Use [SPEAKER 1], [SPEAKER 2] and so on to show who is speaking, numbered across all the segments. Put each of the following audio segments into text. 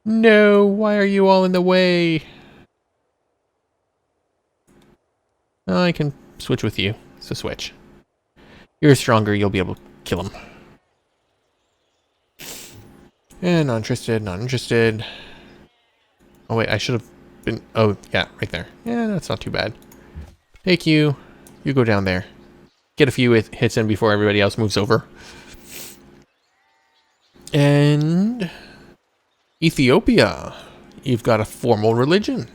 [SPEAKER 1] No, why are you all in the way? Oh, I can switch with you. So switch. You're stronger, you'll be able to kill him. And not interested, not interested. Oh wait, I should have been... Oh, yeah, right there. Yeah, that's not too bad. Take you. You go down there. Get a few hits in before everybody else moves over. And... Ethiopia. You've got a formal religion.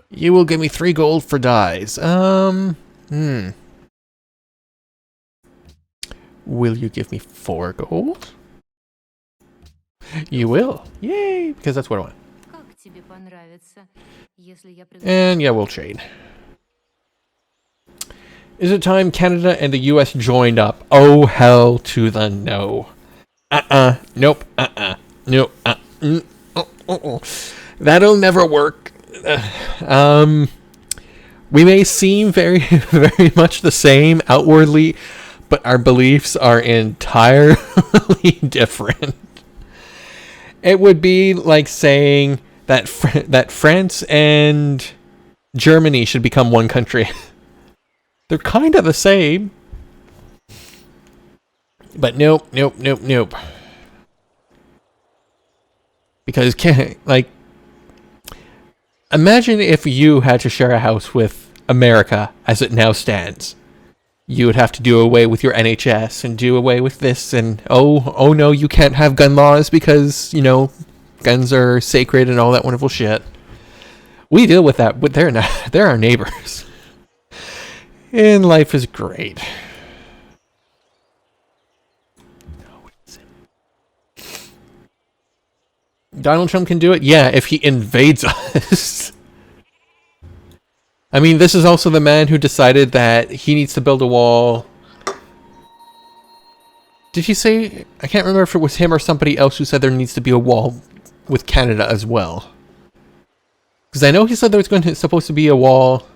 [SPEAKER 1] You will give me 3 gold for dyes. Will you give me 4 gold? You will. Yay, because that's what I want. And yeah, we'll trade. Is it time Canada and the US joined up? Oh, hell to the no. Nope. Nope. That'll never work. We may seem very, very much the same outwardly, but our beliefs are entirely different. It would be like saying that that France and Germany should become one country. They're kind of the same. But nope. Because, like, imagine if you had to share a house with America as it now stands. You would have to do away with your NHS and do away with this, and oh no, you can't have gun laws because, you know, guns are sacred and all that wonderful shit. We deal with that, but they're our neighbors. And life is great. Donald Trump can do it? Yeah, if he invades us. I mean, this is also the man who decided that he needs to build a wall. Did he say... I can't remember if it was him or somebody else who said there needs to be a wall with Canada as well. Because I know he said there was supposed to be a wall...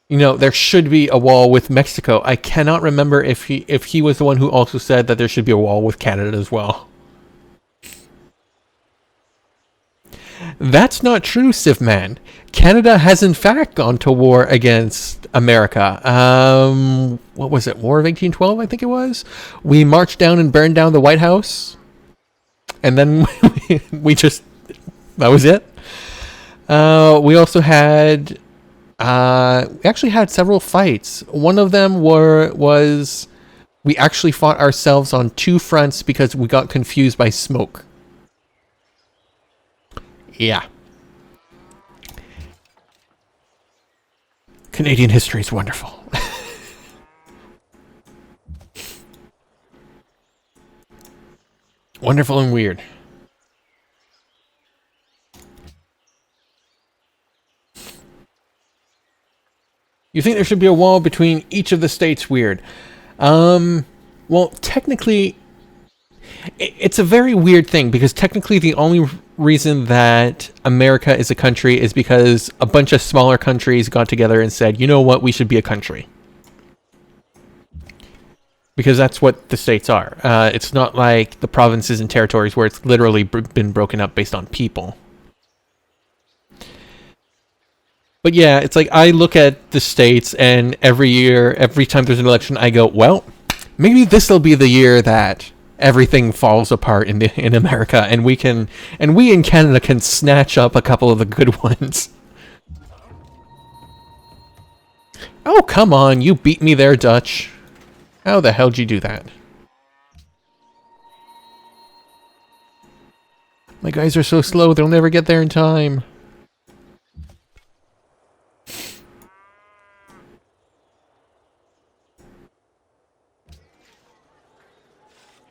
[SPEAKER 1] You know, there should be a wall with Mexico. I cannot remember if he was the one who also said that there should be a wall with Canada as well. That's not true, Civman. Canada has in fact gone to war against America. What was it? War of 1812, I think it was? We marched down and burned down the White House. And then we just... That was it. We also had... we actually had several fights. One of them was... We actually fought ourselves on 2 fronts because we got confused by smoke. Yeah. Canadian history is wonderful. Wonderful and weird. You think there should be a wall between each of the states? Weird. Well, technically... It's a very weird thing, because technically the only reason that America is a country is because a bunch of smaller countries got together and said, you know what, we should be a country. Because that's what the states are. It's not like the provinces and territories where it's literally been broken up based on people. But yeah, it's like I look at the states and every year, every time there's an election, I go, well, maybe this will be the year that everything falls apart in America, and we in Canada can snatch up a couple of the good ones. Oh, come on, you beat me there, Dutch. How the hell did you do that? My guys are so slow, they'll never get there in time.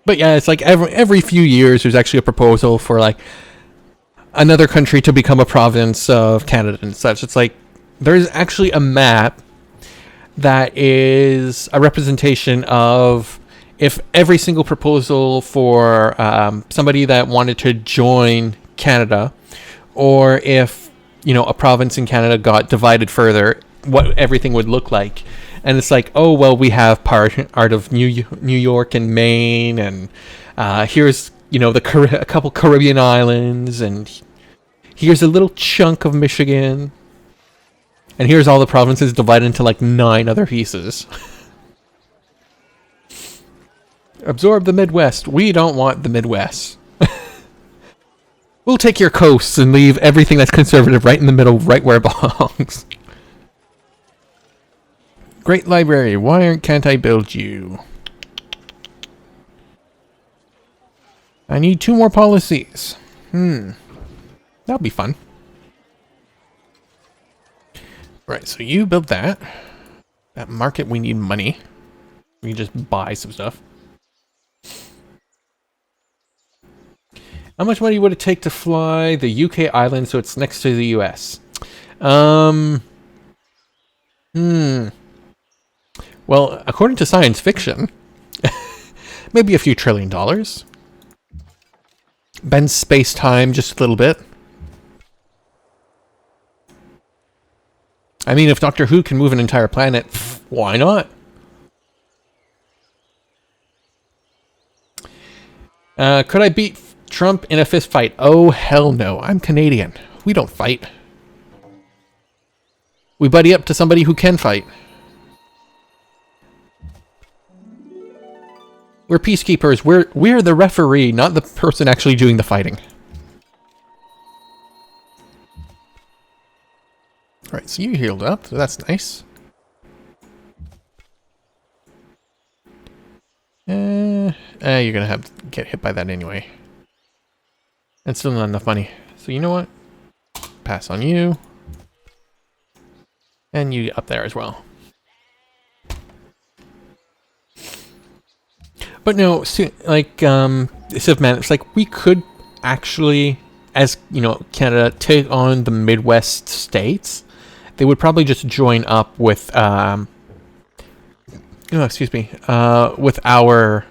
[SPEAKER 1] But yeah, it's like every few years there's actually a proposal for like another country to become a province of Canada and such. It's like there's actually a map that is a representation of if every single proposal for somebody that wanted to join Canada, or if, you know, a province in Canada got divided further, what everything would look like. And it's like, oh, well, we have part of New York and Maine, and here's, you know, a couple Caribbean islands, and here's a little chunk of Michigan, and here's all the provinces divided into like 9 other pieces. Absorb the Midwest. We don't want the Midwest. We'll take your coasts and leave everything that's conservative right in the middle, right where it belongs. Great library. Why can't I build you? I need 2 more policies. That'll be fun. Right, so you build that. That market, we need money. We can just buy some stuff. How much money would it take to fly the UK island so it's next to the US? Well, according to science fiction, maybe a few $1 trillion. Bend space-time just a little bit. I mean, if Doctor Who can move an entire planet, why not? Could I beat Trump in a fist fight? Oh, hell no. I'm Canadian. We don't fight. We buddy up to somebody who can fight. We're peacekeepers. We're the referee, not the person actually doing the fighting. Alright, so you healed up, so that's nice. You're gonna have to get hit by that anyway. And still not enough money. So you know what? Pass on you. And you up there as well. But no, like, it's like we could actually, as, you know, Canada, take on the Midwest states. They would probably just join up with, with our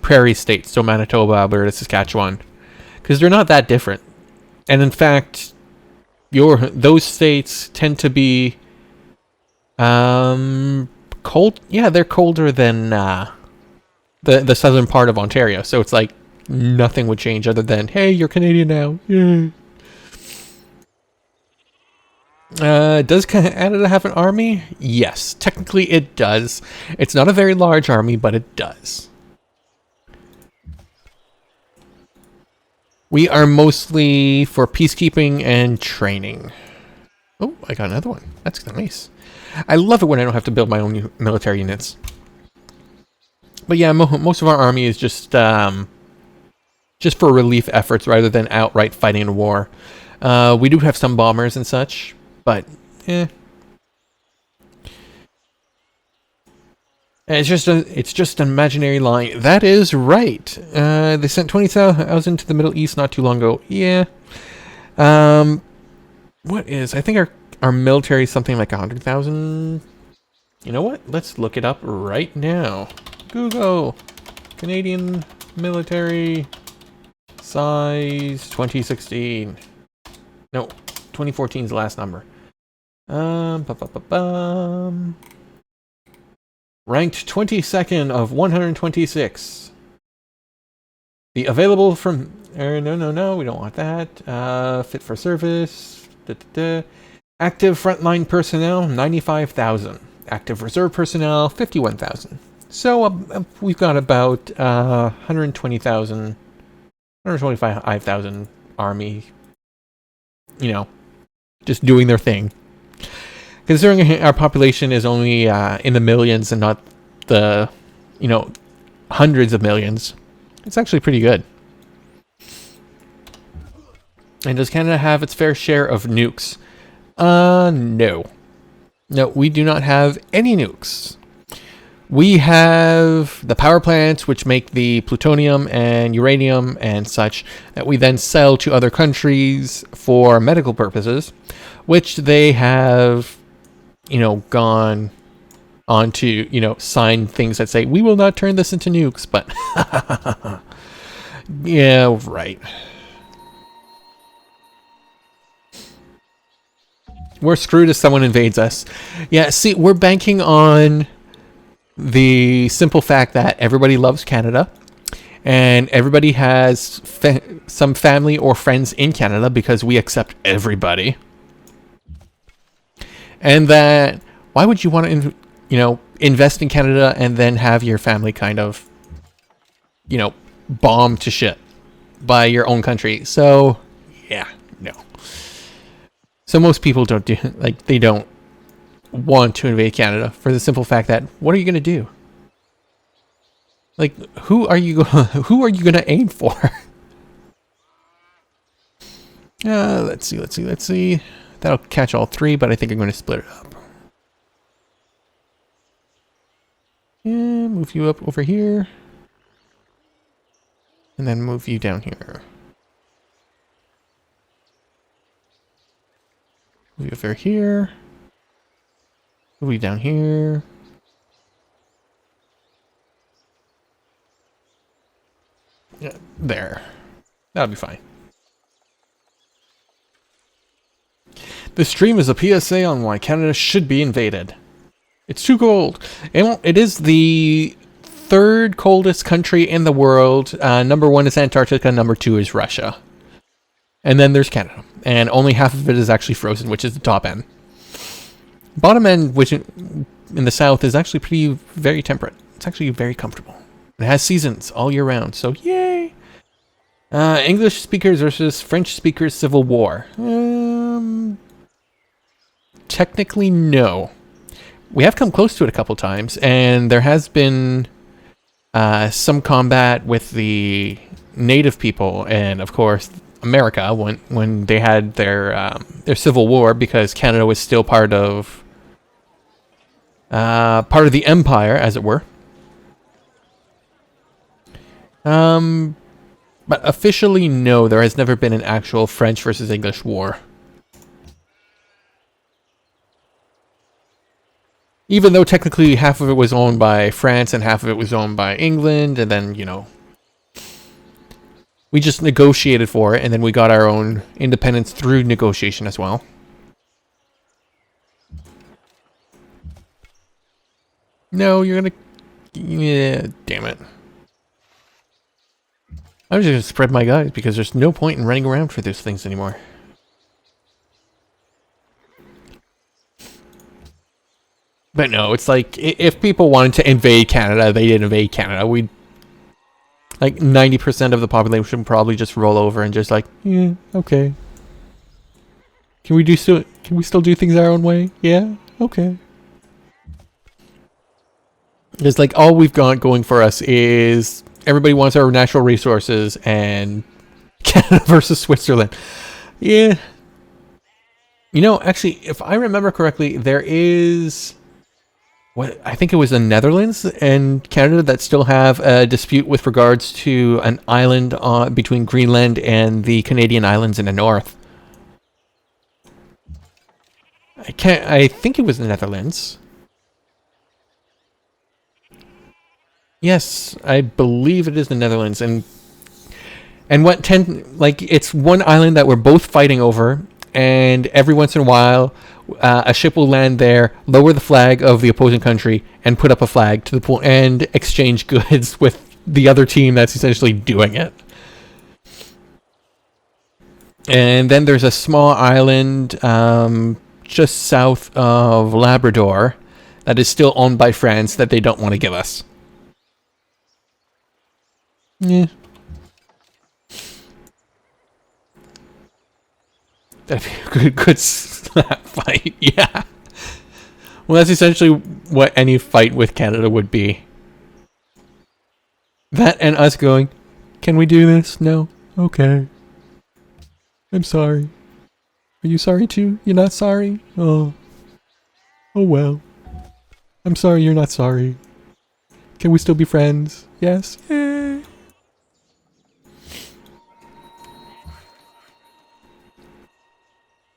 [SPEAKER 1] prairie states, so Manitoba, Alberta, Saskatchewan. Because they're not that different. And in fact, those states tend to be cold. Yeah, they're colder than the southern part of Ontario. So it's like nothing would change other than, hey, you're Canadian now. Yay. Does Canada have an army? Yes, technically it does. It's not a very large army, but it does. We are mostly for peacekeeping and training. Oh, I got another one. That's nice. I love it when I don't have to build my own military units. But yeah, most of our army is just for relief efforts rather than outright fighting a war. We do have some bombers and such, but it's just an imaginary line. That is right. They sent 20,000 to the Middle East not too long ago. Yeah. What is? I think our military is something like 100,000. You know what? Let's look it up right now. Google Canadian military size 2016. No, 2014 is the last number. Ranked 22nd of 126. The available from... no, we don't want that. Fit for service. Active frontline personnel, 95,000. Active reserve personnel, 51,000. So we've got about 120,000, 125,000 army, you know, just doing their thing. Considering our population is only in the millions and not the, you know, hundreds of millions, it's actually pretty good. And does Canada have its fair share of nukes? No. No, we do not have any nukes. We have the power plants, which make the plutonium and uranium and such, that we then sell to other countries for medical purposes, which they have, you know, gone on to, you know, sign things that say, we will not turn this into nukes, but yeah, right. We're screwed if someone invades us. Yeah, see, we're banking on the simple fact that everybody loves Canada and everybody has some family or friends in Canada because we accept everybody. And that why would you want to, invest in Canada and then have your family kind of, bombed to shit by your own country? So, yeah, no. So most people don't they don't want to invade Canada for the simple fact that what are you going to do? Like, who are you going to aim for? Let's see. That'll catch all three, but I think I'm going to split it up. Yeah, move you up over here. And then move you down here. Move you over here. Move you down here. Yeah, there. That'll be fine. This stream is a PSA on why Canada should be invaded. It's too cold. It is the third coldest country in the world. Number 1 is Antarctica. Number 2 is Russia. And then there's Canada. And only half of it is actually frozen, which is the top end. Bottom end, which in the south, is actually very temperate. It's actually very comfortable. It has seasons all year round, so yay! English speakers versus French speakers civil war. Technically, no. We have come close to it a couple times, and there has been some combat with the native people, and of course, America when they had their civil war because Canada was still part of the empire, as it were. But officially, no, there has never been an actual French versus English war. Even though technically half of it was owned by France and half of it was owned by England, and then, we just negotiated for it, and then we got our own independence through negotiation as well. No, you're gonna... Yeah, damn it. I'm just gonna spread my guys because there's no point in running around for those things anymore. But no, it's like, if people wanted to invade Canada, they did invade Canada. We'd... Like, 90% of the population would probably just roll over and just like, yeah, okay. Can we still do things our own way? Yeah, okay. It's like, all we've got going for us is everybody wants our natural resources and Canada versus Switzerland. Yeah. Actually, if I remember correctly, there is... I think it was the Netherlands and Canada that still have a dispute with regards to an island between Greenland and the Canadian islands in the north. I think it was the Netherlands. Yes, I believe it is the Netherlands, and it's one island that we're both fighting over, and every once in a while, a ship will land there, lower the flag of the opposing country, and put up a flag to the point and exchange goods with the other team that's essentially doing it. And then there's a small island just south of Labrador that is still owned by France that they don't want to give us. Yeah. That'd be a good slap fight, yeah. Well, that's essentially what any fight with Canada would be. That and us going, can we do this? No? Okay. I'm sorry. Are you sorry too? You're not sorry? Oh. Oh well. I'm sorry you're not sorry. Can we still be friends? Yes? Yay.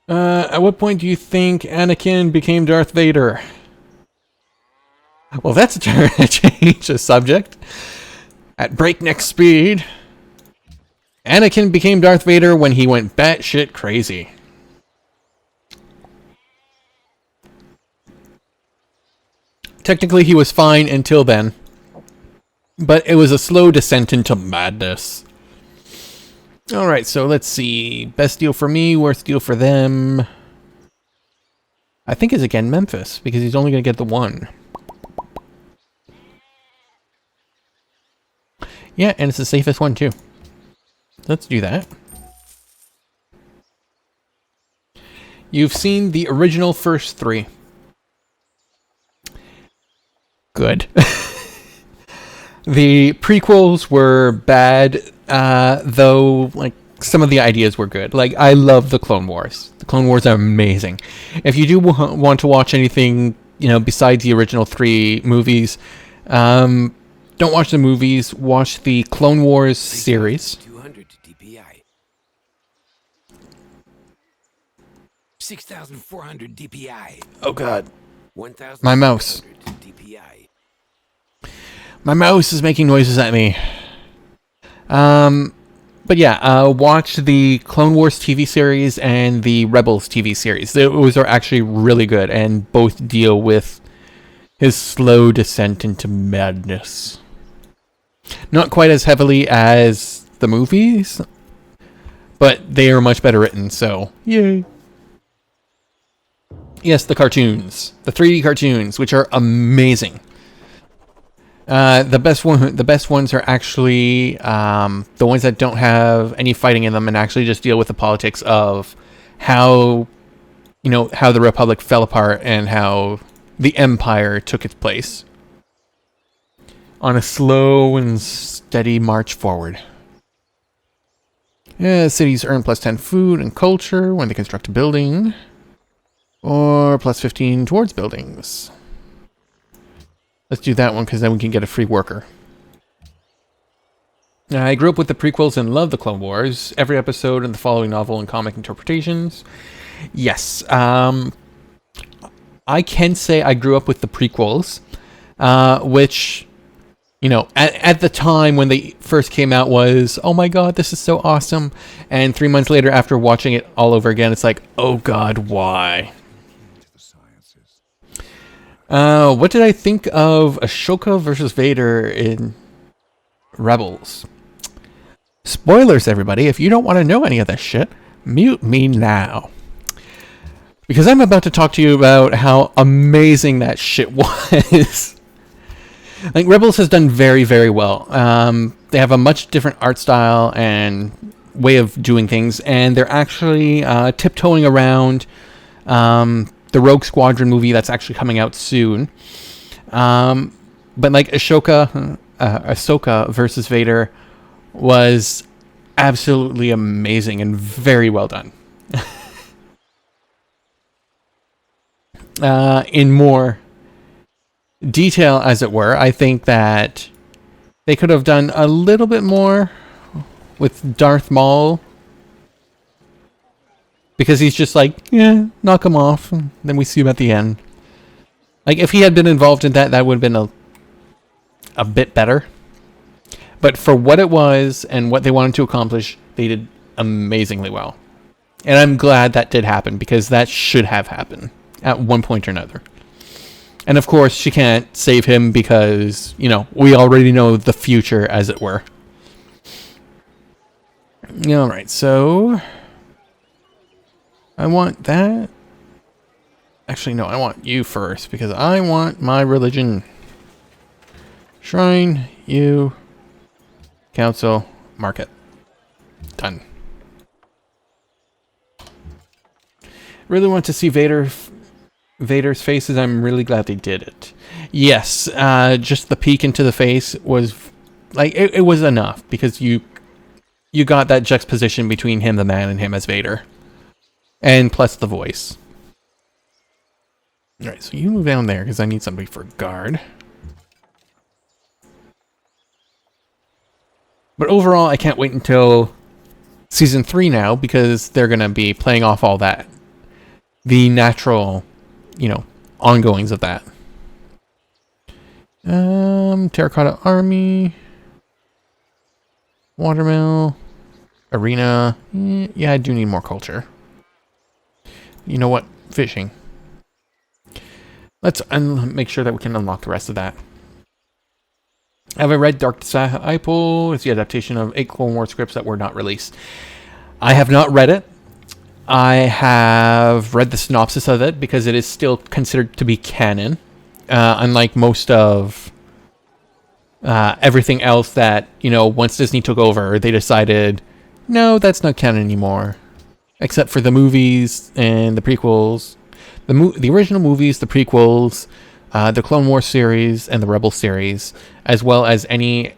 [SPEAKER 1] At what point do you think Anakin became Darth Vader? Well, that's a turn to change the subject. At breakneck speed, Anakin became Darth Vader when he went batshit crazy. Technically, he was fine until then. But it was a slow descent into madness. Alright, so let's see. Best deal for me, worst deal for them. I think it's again Memphis, because he's only going to get the one. Yeah, and it's the safest one too. Let's do that. You've seen the original first three. Good. The prequels were bad, though, like, some of the ideas were good. Like, I love the Clone Wars. The Clone Wars are amazing. If you do want to watch anything, you know, besides the original three movies, don't watch the movies. Watch the Clone Wars series.
[SPEAKER 2] 200 DPI. 6,400 DPI.
[SPEAKER 1] Oh God,
[SPEAKER 2] 1,000
[SPEAKER 1] my mouse.
[SPEAKER 2] DPI.
[SPEAKER 1] My mouse is making noises at me. But yeah, watch the Clone Wars TV series and the Rebels TV series. Those are actually really good, and both deal with his slow descent into madness. Not quite as heavily as the movies, but they are much better written, so yay. Yes, the cartoons. The 3D cartoons, which are amazing. The best ones are actually the ones that don't have any fighting in them and actually just deal with the politics of how, you know, how the Republic fell apart and how the Empire took its place on a slow and steady march forward. Yeah, cities earn plus 10 food and culture when they construct a building, or plus 15 towards buildings. Let's do that one because then we can get a free worker. I grew up with the prequels and love the Clone Wars. Every episode in the following novel and comic interpretations. Yes. I can say I grew up with the prequels, which, you know, at the time when they first came out was, oh my God, this is so awesome. And 3 months later, after watching it all over again, it's like, oh God, why? What did I think of Ashoka versus Vader in Rebels? Spoilers, everybody. If you don't want to know any of this shit, mute me now. Because I'm about to talk to you about how amazing that shit was. Like, Rebels has done very, very well. They have a much different art style and way of doing things, and they're actually tiptoeing around the Rogue Squadron movie that's actually coming out soon. But like Ahsoka versus Vader was absolutely amazing and very well done. In more detail, as it were, I think that they could have done a little bit more with Darth Maul. Because he's just like, yeah, knock him off. And then we see him at the end. Like, if he had been involved in that, that would have been a bit better. But for what it was and what they wanted to accomplish, they did amazingly well. And I'm glad that did happen, because that should have happened at one point or another. And of course, she can't save him because, you know, we already know the future, as it were. Alright, so I want that. Actually, no, I want you first, because I want my religion. Shrine, you, council, market. Done. Really want to see Vader's faces. I'm really glad they did it. Yes, just the peek into the face was, like, it was enough, because you got that juxtaposition between him, the man, and him as Vader. And plus the voice. Alright, so you move down there because I need somebody for guard. But overall, I can't wait until Season 3 now, because they're going to be playing off all that. The natural, you know, ongoings of that. Terracotta Army. Watermill. Arena. Yeah, I do need more culture. You know what? Fishing. Let's make sure that we can unlock the rest of that. I haven't read Dark Disciple. It's the adaptation of 8 Clone Wars scripts that were not released. I have not read it. I have read the synopsis of it because it is still considered to be canon. Unlike most of everything else that, once Disney took over, they decided, no, that's not canon anymore. Except for the movies and the prequels. The original movies, the prequels, the Clone Wars series, and the Rebel series, as well as any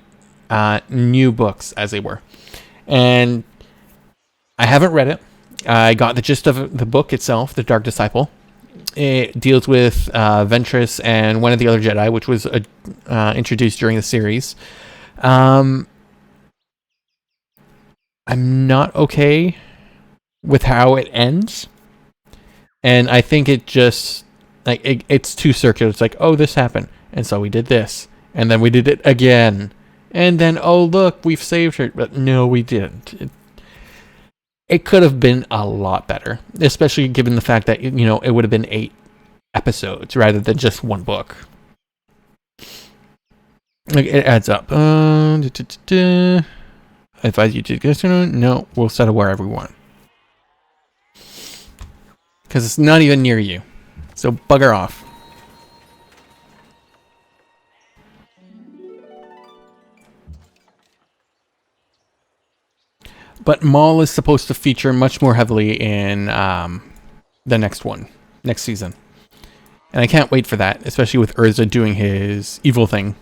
[SPEAKER 1] new books, as they were. And I haven't read it. I got the gist of the book itself, The Dark Disciple. It deals with Ventress and one of the other Jedi, which was introduced during the series. I'm not okay with how it ends. And I think it just, it's too circular. It's like, oh, this happened. And so we did this. And then we did it again. And then, oh, look, we've saved her. But no, we didn't. It could have been a lot better. Especially given the fact that, it would have been 8 episodes rather than just one book. It adds up. I advise you to go to no, we'll settle wherever we want. Because it's not even near you. So bugger off. But Maul is supposed to feature much more heavily in the next season. And I can't wait for that, especially with Urza doing his evil thing.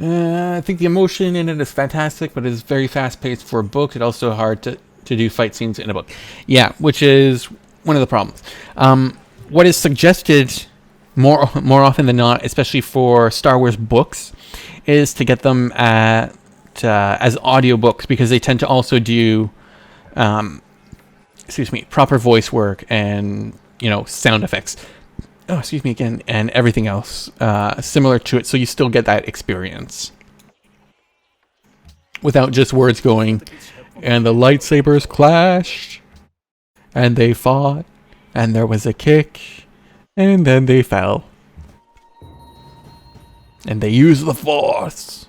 [SPEAKER 1] I think the emotion in it is fantastic, but it is very fast-paced for a book. It's also hard to do fight scenes in a book. Yeah, which is one of the problems. What is suggested more often than not, especially for Star Wars books, is to get them as audiobooks, because they tend to also do proper voice work and sound effects. Oh, excuse me again, and everything else similar to it, so you still get that experience without just words going, and the lightsabers clashed, and they fought, and there was a kick, and then they fell, and they used the Force.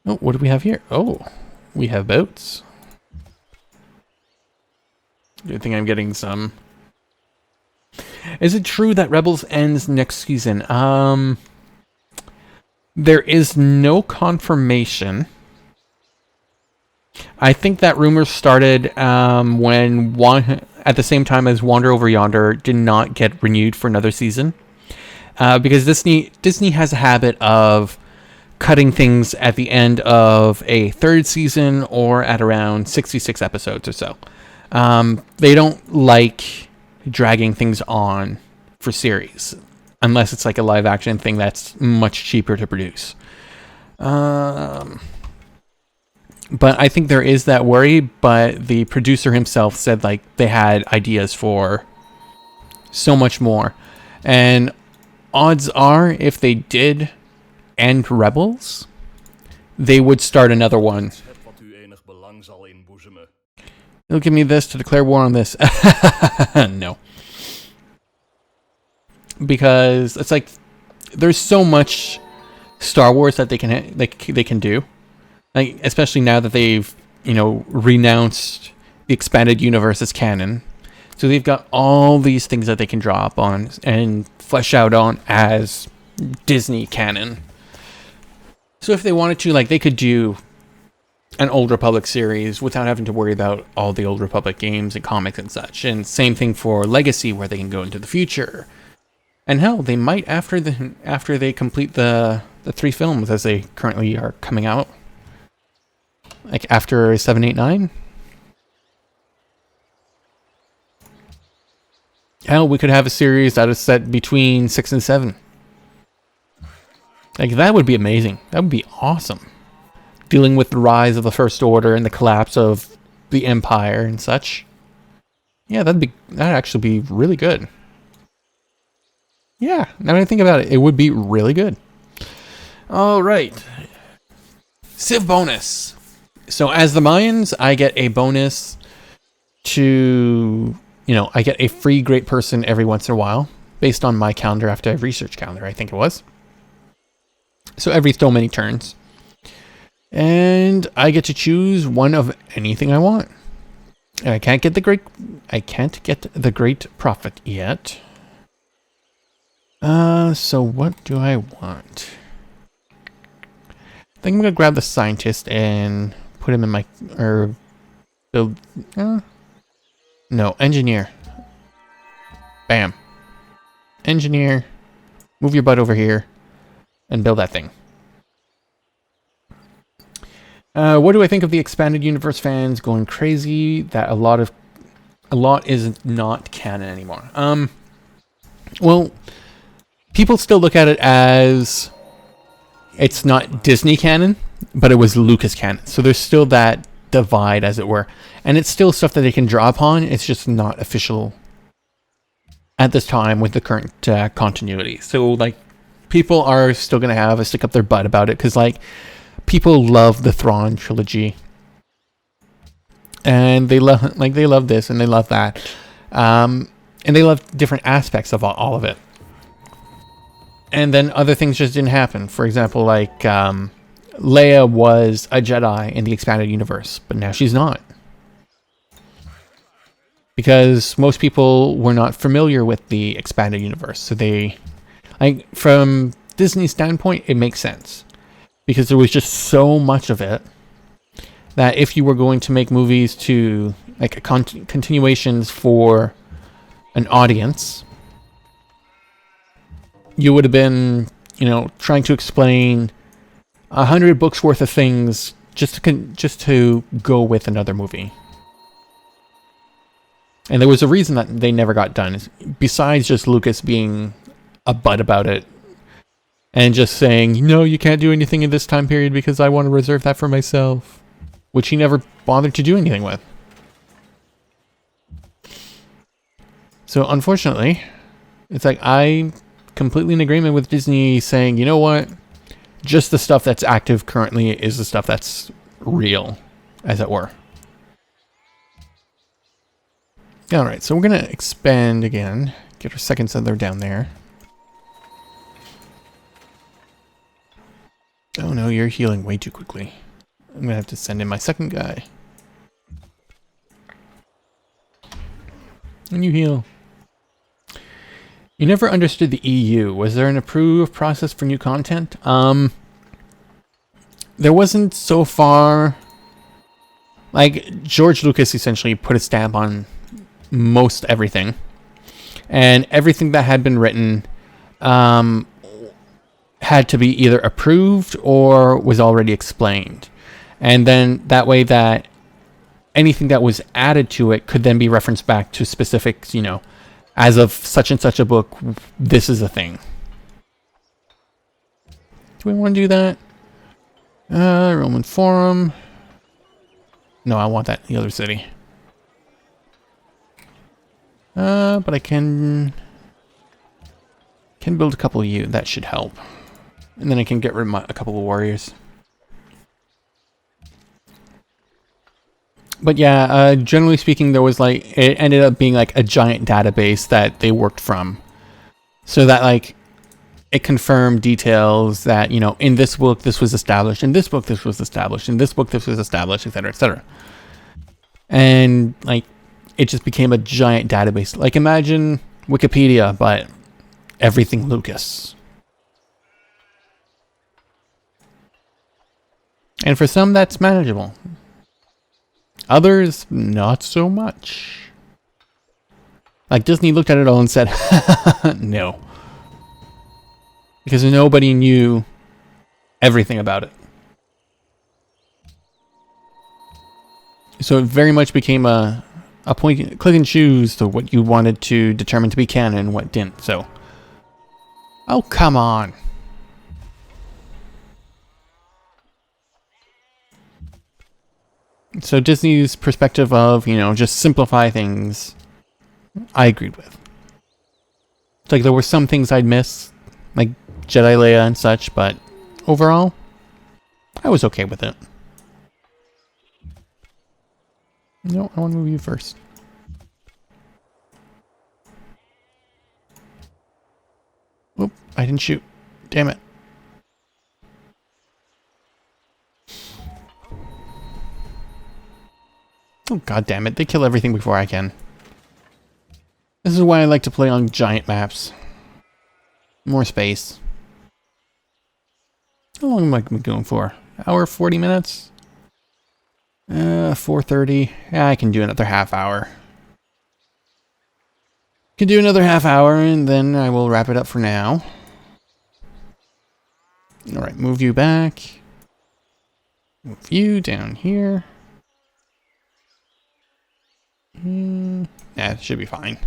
[SPEAKER 1] Oh, what do we have here? Oh, we have boats. Good thing I'm getting some. Is it true that Rebels ends next season? There is no confirmation. I think that rumor started when at the same time as Wander Over Yonder did not get renewed for another season. Because Disney has a habit of cutting things at the end of a third season or at around 66 episodes or so. They don't like dragging things on for series unless it's like a live action thing that's much cheaper to produce. But I think there is that worry, but the producer himself said like they had ideas for so much more. And odds are, if they did end Rebels, they would start another one. They'll give me this to declare war on this. No. Because it's like there's so much Star Wars that they can do. Like, especially now that they've, renounced the expanded universe as canon. So they've got all these things that they can draw up on and flesh out on as Disney canon. So if they wanted to, they could do an Old Republic series without having to worry about all the Old Republic games and comics and such. And same thing for Legacy, where they can go into the future. And hell, they might after they complete the 3 films as they currently are coming out. Like after 7, 8, 9. Hell, we could have a series that is set between 6 and 7. Like, that would be amazing. That would be awesome. Dealing with the rise of the First Order and the collapse of the Empire and such. Yeah, that'd actually be really good. Yeah, now that I think about it, it would be really good. All right. Civ bonus. So as the Mayans, I get a bonus to you know, I get a free great person every once in a while based on my calendar after I've researched calendar, I think it was. So every so many turns. And I get to choose one of anything I want. And I can't get the great prophet yet. So what do I want? I think I'm gonna grab the scientist and put him in my, or build, no, engineer. Bam. Engineer, move your butt over here and build that thing. What do I think of the expanded universe fans going crazy that a lot is not canon anymore? Well, people still look at it as it's not Disney canon, but it was Lucas canon. So there's still that divide, as it were. And it's still stuff that they can draw upon. It's just not official at this time with the current continuity. So, like, people are still going to have a stick up their butt about it because, like, people love the Thrawn trilogy. And they love this and they love that. And they love different aspects of all of it. And then other things just didn't happen. For example, like, Leia was a Jedi in the expanded universe, but now she's not. Because most people were not familiar with the expanded universe. So they, like, from Disney's standpoint, it makes sense. Because there was just so much of it that if you were going to make movies to, like, continuations for an audience, you would have been, you know, trying to explain 100 books worth of things just to go with another movie. And there was a reason that they never got done, besides just Lucas being a butt about it and just saying, no, you can't do anything in this time period because I want to reserve that for myself, which he never bothered to do anything with. So unfortunately, it's like I'm completely in agreement with Disney saying, you know what? Just the stuff that's active currently is the stuff that's real, as it were. Alright, so we're going to expand again. Get our second settler down there. Oh no, you're healing way too quickly. I'm going to have to send in my second guy. And you heal. You never understood the EU. Was there an approved process for new content? There wasn't so far. Like, George Lucas essentially put a stamp on most everything. And everything that had been written had to be either approved or was already explained. And then that way that anything that was added to it could then be referenced back to specifics, you know, as of such and such a book, this is a thing. Do we want to do that? Roman Forum. No, I want that in the other city. But I can build a couple of you. That should help. And then I can get rid of a couple of warriors. But yeah, generally speaking, there was like, it ended up being like a giant database that they worked from. So that like, it confirmed details that, you know, in this book, this was established. In this book, this was established. In this book, this was established, etc., etc. And like, it just became a giant database. Like, imagine Wikipedia, but everything Lucas. And for some, that's manageable. Others, not so much. Like, Disney looked at it all and said, no. Because nobody knew everything about it. So it very much became a point, click and choose to what you wanted to determine to be canon and what didn't. So, oh, come on. So Disney's perspective of, you know, just simplify things, I agreed with. It's like there were some things I'd miss, like Jedi Leia and such, but overall, I was okay with it. No, I want to move you first.
[SPEAKER 3] Whoop, I didn't shoot. Damn it. Oh, god damn it. They kill everything before I can. This is why I like to play on giant maps. More space. How long am I going for? Hour, 40 minutes? 4:30. Yeah, I can do another half hour. Can do another half hour, and then I will wrap it up for now. Alright, move you back. Move you down here. Yeah, it should be fine.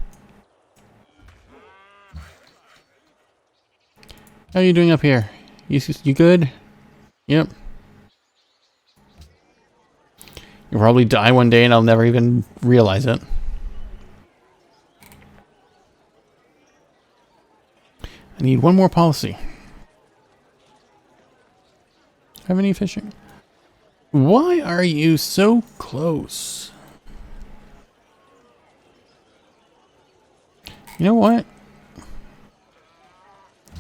[SPEAKER 3] How are you doing up here? You good? Yep. You'll probably die one day and I'll never even realize it. I need one more policy. Have any fishing? Why are you so close? You know what?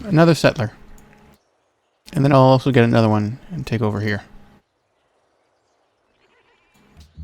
[SPEAKER 3] Another settler. And then I'll also get another one and take over here.